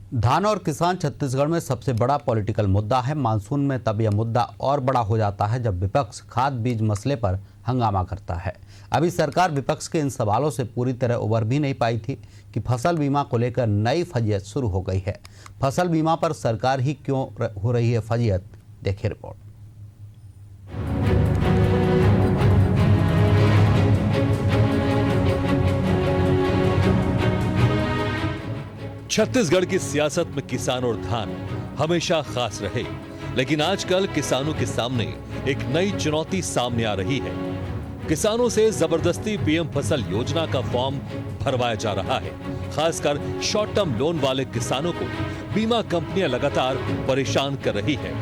धान और किसान छत्तीसगढ़ में सबसे बड़ा पॉलिटिकल मुद्दा है। मानसून में तब यह मुद्दा और बड़ा हो जाता है जब विपक्ष खाद बीज मसले पर हंगामा करता है। अभी सरकार विपक्ष के इन सवालों से पूरी तरह उबर भी नहीं पाई थी कि फसल बीमा को लेकर नई फजीयत शुरू हो गई है। फसल बीमा पर सरकार ही क्यों हो रही है फजीयत, देखिए रिपोर्ट। छत्तीसगढ़ की सियासत में किसान और धान हमेशा खास रहे, लेकिन आजकल किसानों के सामने एक नई चुनौती सामने आ रही है। किसानों से जबरदस्ती पीएम फसल योजना का फॉर्म भरवाया जा रहा है। खासकर शॉर्ट टर्म लोन वाले किसानों को बीमा कंपनियां लगातार परेशान कर रही है।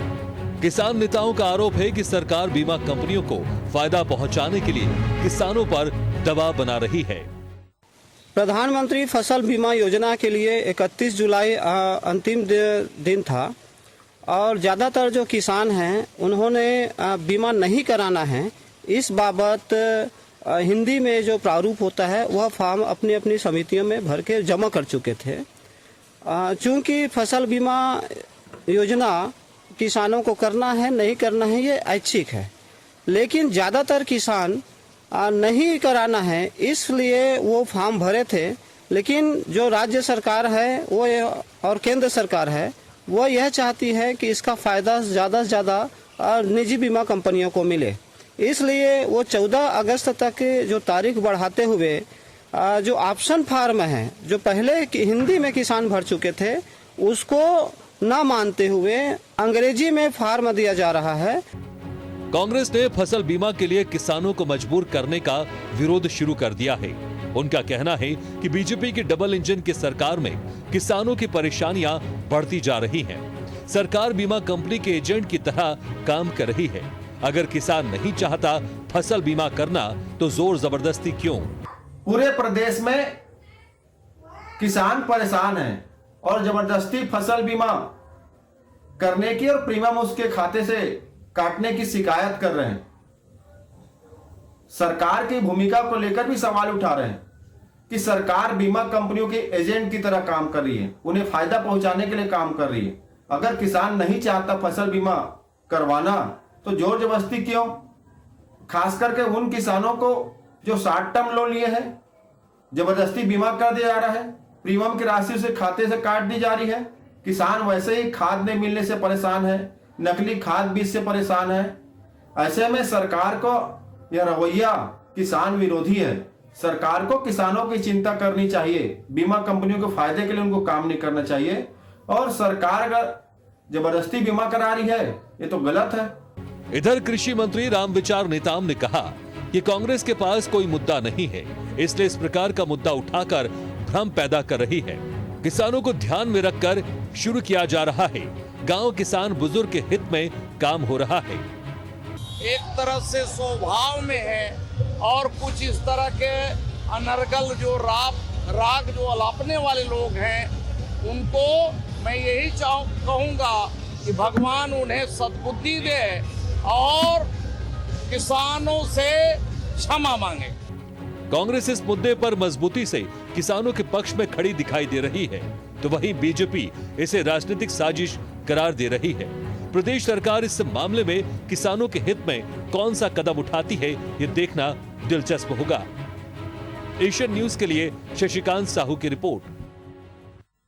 किसान नेताओं का आरोप है कि सरकार बीमा कंपनियों को फायदा पहुंचाने के लिए किसानों पर दबाव बना रही है। प्रधानमंत्री फसल बीमा योजना के लिए 31 जुलाई अंतिम दिन था और ज़्यादातर जो किसान हैं उन्होंने बीमा नहीं कराना है। इस बाबत हिंदी में जो प्रारूप होता है वह फॉर्म अपनी अपनी समितियों में भर के जमा कर चुके थे। चूँकि फसल बीमा योजना किसानों को करना है नहीं करना है ये ऐच्छिक है, लेकिन ज़्यादातर किसान नहीं कराना है इसलिए वो फॉर्म भरे थे। लेकिन जो राज्य सरकार है वो और केंद्र सरकार है वो यह चाहती है कि इसका फ़ायदा ज़्यादा से ज़्यादा निजी बीमा कंपनियों को मिले, इसलिए वो 14 अगस्त तक जो तारीख बढ़ाते हुए जो ऑप्शन फार्म है जो पहले हिंदी में किसान भर चुके थे उसको ना मानते हुए अंग्रेजी में फार्म दिया जा रहा है। कांग्रेस ने फसल बीमा के लिए किसानों को मजबूर करने का विरोध शुरू कर दिया है। उनका कहना है कि बीजेपी की डबल इंजन की सरकार में किसानों की परेशानियां बढ़ती जा रही हैं। सरकार बीमा कंपनी के एजेंट की तरह काम कर रही है। अगर किसान नहीं चाहता फसल बीमा करना तो जोर जबरदस्ती क्यों? पूरे प्रदेश में किसान परेशान हैं और जबरदस्ती फसल बीमा करने की और प्रीमियम उसके खाते से काटने की शिकायत कर रहे हैं। सरकार की भूमिका को लेकर भी सवाल उठा रहे हैं कि सरकार बीमा कंपनियों के एजेंट की तरह काम कर रही है, उन्हें फायदा पहुंचाने के लिए काम कर रही है। अगर किसान नहीं चाहता फसल बीमा करवाना तो जोर जबरदस्ती क्यों? खास करके उन किसानों को जो शॉर्ट टर्म लोन लिए हैं जबरदस्ती बीमा कर दिया जा रहा है, प्रीमियम की राशि से खाते से काट दी जा रही है। किसान वैसे ही खाद नहीं मिलने से परेशान है, नकली खाद बीज से परेशान है। ऐसे में सरकार को यह रवैया किसान विरोधी है। सरकार को किसानों की चिंता करनी चाहिए, बीमा कंपनियों के फायदे के लिए उनको काम नहीं करना चाहिए। और सरकार अगर जबरदस्ती बीमा करा रही है ये तो गलत है। इधर कृषि मंत्री रामविचार नेताम ने कहा कि कांग्रेस के पास कोई मुद्दा नहीं है, इसलिए इस प्रकार का मुद्दा उठाकर भ्रम पैदा कर रही है। किसानों को ध्यान में रखकर शुरू किया जा रहा है। गांव किसान बुजुर्ग के हित में काम हो रहा है। एक तरह से स्वभाव में है और कुछ इस तरह के अनर्गल जो राग जो अलापने वाले लोग हैं उनको मैं यही कहूंगा कि भगवान उन्हें सद्बुद्धि दे और किसानों से क्षमा मांगे। कांग्रेस इस मुद्दे पर मजबूती से किसानों के पक्ष में खड़ी दिखाई दे रही है, तो वहीं बीजेपी इसे राजनीतिक साजिश करार दे रही है। प्रदेश सरकार इस मामले में किसानों के हित में कौन सा कदम उठाती है ये देखना दिलचस्प होगा। एशियन न्यूज के लिए शशिकांत साहू की रिपोर्ट।